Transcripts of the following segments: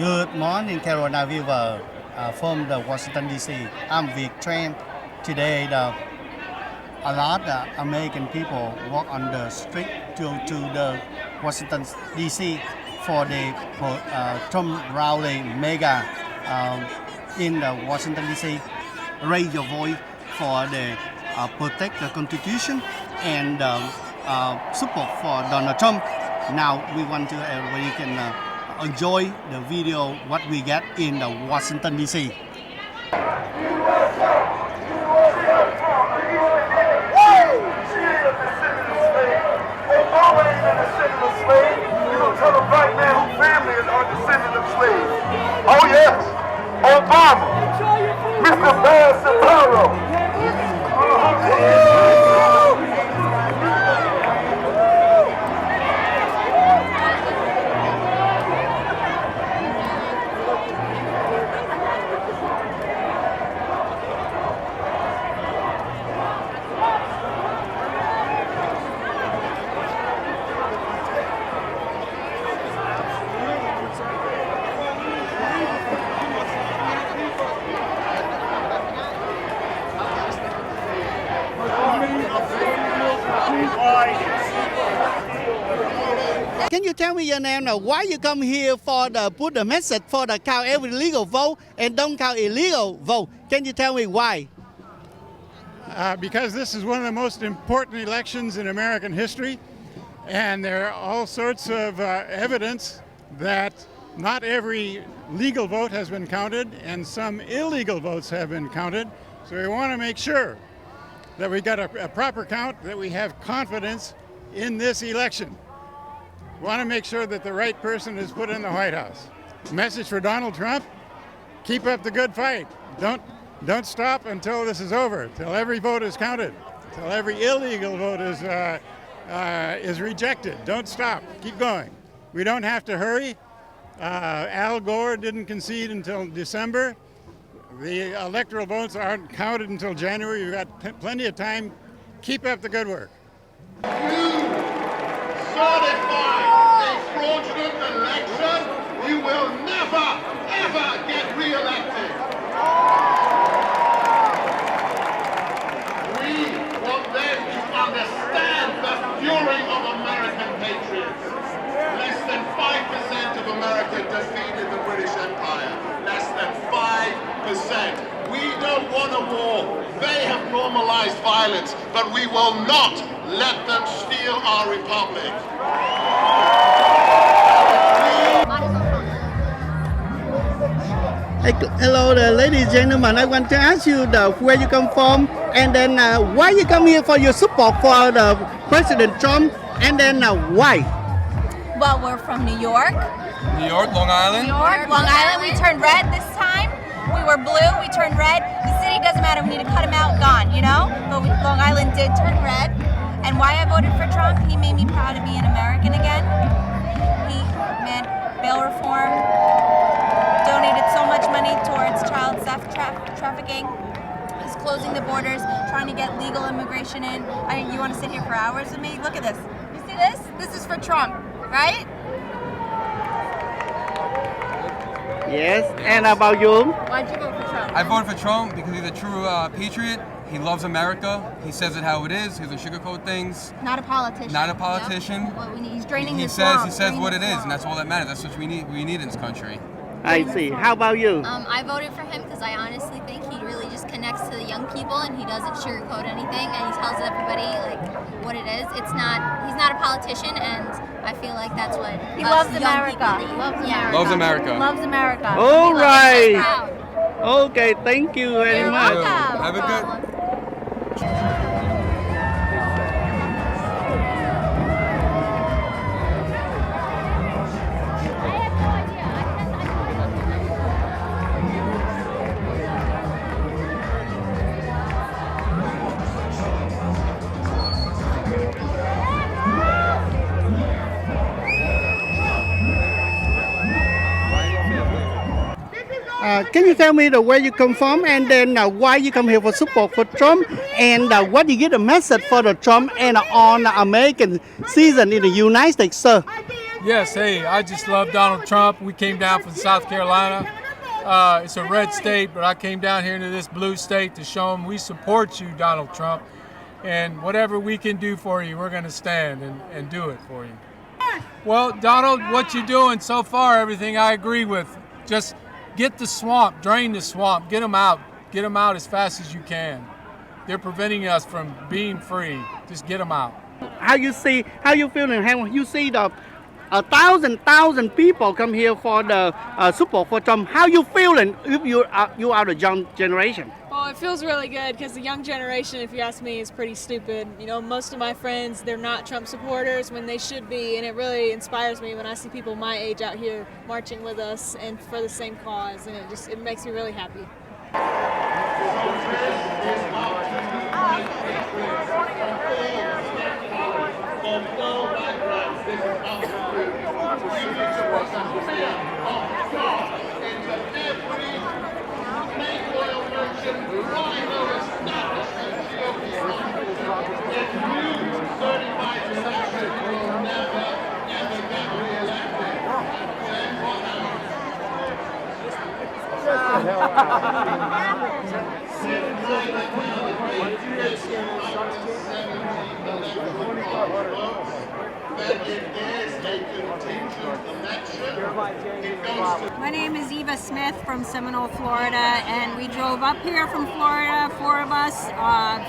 Good morning, Carolina viewer from the Washington D.C. I'm Vic Tran. Today, a lot of American people walk on the street to the Washington D.C. for the Trump rally mega in the Washington D.C. Raise your voice for the protect the Constitution and support for Donald Trump. Now we want to everybody can enjoy the video what we get in the Washington D.C. Oh yes, Obama, Mr. Bolsonaro. Can you tell me your name now? Why you come here for the put the message for the count every legal vote and don't count illegal vote? Can you tell me why? Because this is one of the most important elections in American history, and there are all sorts of evidence that not every legal vote has been counted and some illegal votes have been counted. So we want to make sure that we got a proper count, that we have confidence in this election. We want to make sure that the right person is put in the White House. Message for Donald Trump: keep up the good fight. Don't stop until this is over, till every vote is counted, till every illegal vote is rejected. Don't stop. Keep going. We don't have to hurry. Al Gore didn't concede until December. The electoral votes aren't counted until January. You've got plenty of time. Keep up the good work. Certify a fraudulent election, you will never, ever get re-elected. We want them to understand the fury of American patriots. Less than 5% of America defeated the British Empire. Less than 5%. We don't want a war. They have normalized violence, but we will not let them steal our republic. Hello, ladies and gentlemen. I want to ask you where you come from, and then why you come here for your support for the President Trump, and then why? Well, we're from New York. New York, Long Island. New York, Long Island. We turned red this time. We were blue. We turned red. The city doesn't matter. We need to cut him out. Gone. You know. But Long Island did turn red. And why I voted for Trump? He made me proud to be an American again. He meant bail reform. Donated so much money towards child sex trafficking. He's closing the borders, trying to get legal immigration in. I mean, you want to sit here for hours with me? Look at this. You see this? This is for Trump, right? Yes. And about you? Why'd you vote for Trump? I voted for Trump because he's a true patriot. He loves America. He says it how it is. He doesn't sugarcoat things. Not a politician. Not a politician. Yep. What we need. He's draining He the says swamp. he says what it Draining is, the and that's all that matters. That's what we need in this country. I see. How about you? I voted for him because I honestly think he really just connects to the young people and he doesn't sugarcoat anything and he tells everybody like what it is. He's not a politician and I feel like that's what He us loves young America. people need. Loves Yeah. America. Loves America. Loves America. All He loves us right. proud. Okay. Thank you very You're much. welcome. Have a good. Can you tell me where you come from, and then why you come here for support for Trump, and what you get a message for the Trump and on the American season in the United States, sir? Yes, hey, I just love Donald Trump. We came down from South Carolina. It's a red state, but I came down here into this blue state to show them we support you, Donald Trump. And whatever we can do for you, we're going to stand and do it for you. Well, Donald, what you're doing so far, everything I agree with. Just get the swamp, drain the swamp, get them out. Get them out as fast as you can. They're preventing us from being free. Just get them out. How you feeling? How you see the 1,000 people come here for the support for Trump? How you feeling if you are the young generation? Well, it feels really good because the young generation, if you ask me, is pretty stupid. You know, most of my friends, they're not Trump supporters when they should be, and it really inspires me when I see people my age out here marching with us and for the same cause, and it makes me really happy. My name is Eva Smith from Seminole, Florida, and we drove up here from Florida, 4 of us,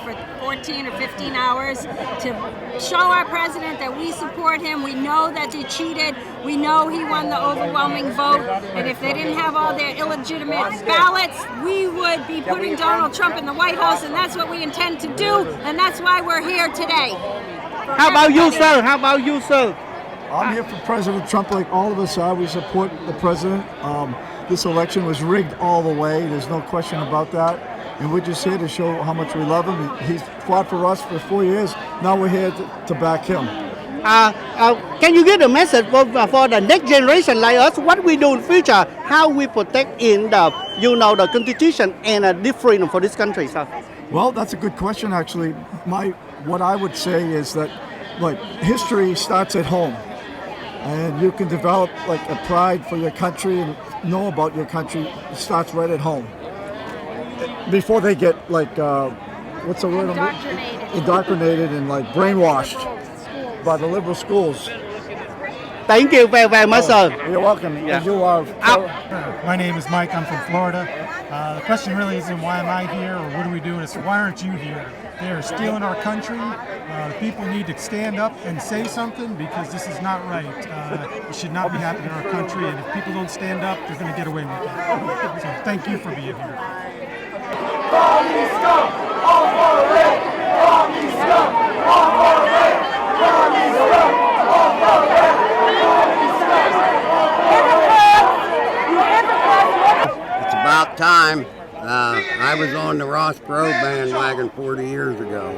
for 14 or 15 hours to show our president that we support him. We know that they cheated. We know he won the overwhelming vote, and if they didn't have all their illegitimate ballots, we would be putting Donald Trump in the White House, and that's what we intend to do, and that's why we're here today. How about you, sir? How about you, sir? I'm here for President Trump, like all of us are. We support the president. This election was rigged all the way. There's no question about that. And we're just here to show how much we love him. He's fought for us for 4 years. Now we're here to back him. Can you give a message for the next generation like us? What we do in future? How we protect in the Constitution and the freedom for this country, sir? Well, that's a good question, actually. What I would say is that, like, history starts at home. And you can develop like a pride for your country and know about your country. It starts right at home. Before they get like, what's the word? Indoctrinated and like brainwashed by the liberal schools. Thank you very much, sir. You're welcome. Yeah. You are. My name is Mike. I'm from Florida. The question really isn't why am I here or what are we doing? It's why aren't you here? They are stealing our country. People need to stand up and say something because this is not right. It should not be happening in our country, and if people don't stand up, they're going to get away with it. So thank you for being here. It's about time. I was on the Ross Perot bandwagon 40 years ago.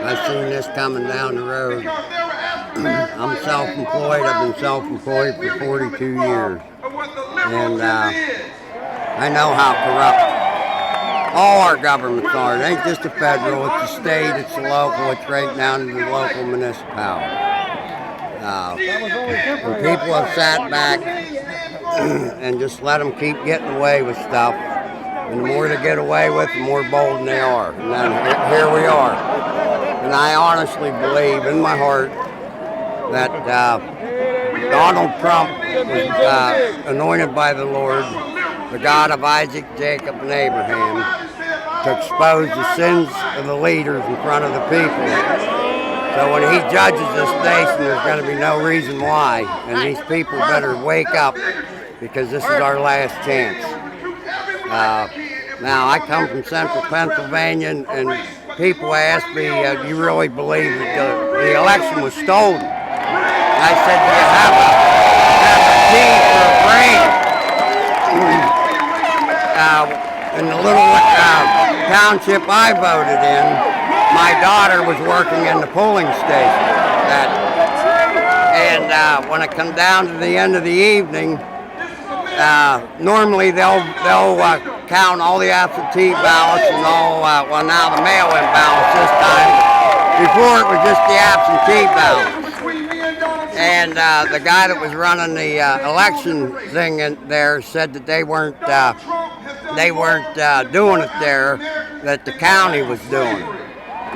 I seen this coming down the road. I'm self-employed. I've been self-employed for 42 years. And I know how corrupt all our governments are. It ain't just the federal, it's the state, it's the local, it's right down to the local municipality. When people have sat back and just let them keep getting away with stuff, and the more they get away with, the more bold they are. And then here we are. And I honestly believe in my heart that Donald Trump was anointed by the Lord, the God of Isaac, Jacob, and Abraham, to expose the sins of the leaders in front of the people. So when he judges this nation, there's going to be no reason why. And these people better wake up because this is our last chance. Now, I come from central Pennsylvania, and people ask me, do you really believe that the election was stolen? And I said, do you have a key for a brain? In the little township I voted in, my daughter was working in the polling station. And when it comes down to the end of the evening, normally they'll count all the absentee ballots and all, well now the mail-in ballots this time. Before it was just the absentee ballots. And the guy that was running the election thing in there said that they weren't doing it there, that the county was doing it.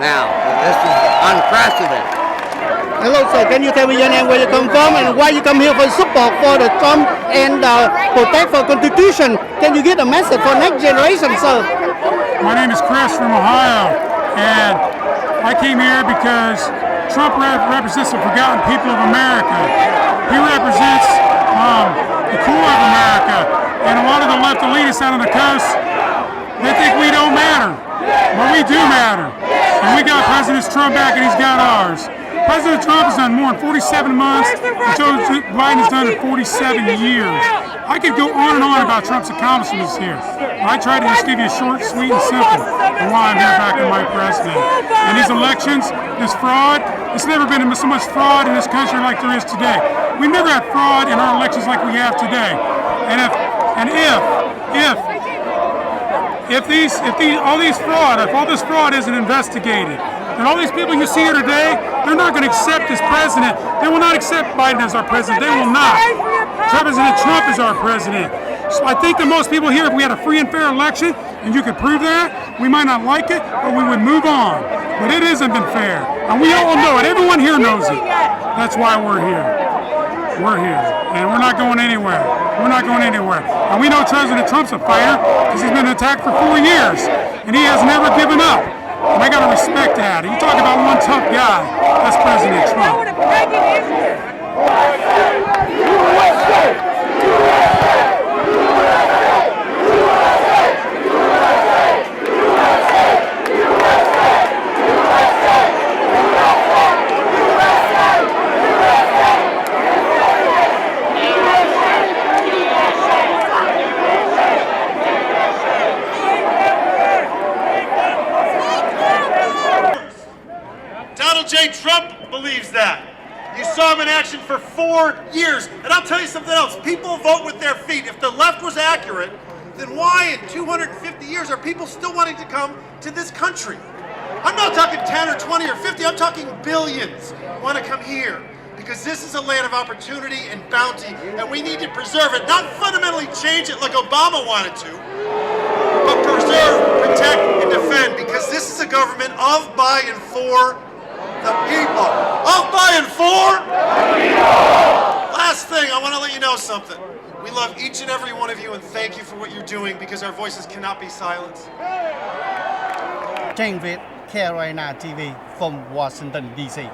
Now, this is unprecedented. Hello, sir. Can you tell me your name, where you come from, and why you come here for support for the Trump and protect for Constitution? Can you get a message for next generation, sir? My name is Chris from Ohio, and I came here because Trump represents the forgotten people of America. He represents the core of America, and a lot of the left elitists out on the coast, they think we don't matter, but we do matter. And we got President Trump back, and he's got ours. President Trump has done more in 47 months than Joe Biden has done in 47 years. I could go on and on about Trump's accomplishments here. I try to just give you a short, sweet, and simple on why I'm here backing my president. And these elections, this fraud, there's never been so much fraud in this country like there is today. We've never had fraud in our elections like we have today. And if all this fraud isn't investigated, then all these people you see here today, they're not going to accept this president. They will not accept Biden as our president. They will not. President Trump is our president. So I think that most people here, if we had a free and fair election, and you could prove that, we might not like it, but we would move on. But it hasn't been fair. And we all know it. Everyone here knows it. That's why we're here. We're here. And we're not going anywhere. We're not going anywhere. And we know President Trump's a fighter because he's been attacked for 4 years. And he has never given up. And I got to respect that. You talk about one tough guy, that's President Trump. Donald J. Trump believes that. You saw him in action for 4 years. And I'll tell you something else. People vote with their feet. If the left was accurate, then why in 250 years are people still wanting to come to this country? I'm not talking 10 or 20 or 50. I'm talking billions want to come here. Because this is a land of opportunity and bounty, and we need to preserve it. Not fundamentally change it like Obama wanted to, but preserve, protect, and defend. Because this is a government of, by, and for the people. Of, by, and for the people. Last thing, I want to let you know something. We love each and every one of you, and thank you for what you're doing, because our voices cannot be silenced. Cheng Việt, Carolina TV from Washington, D.C.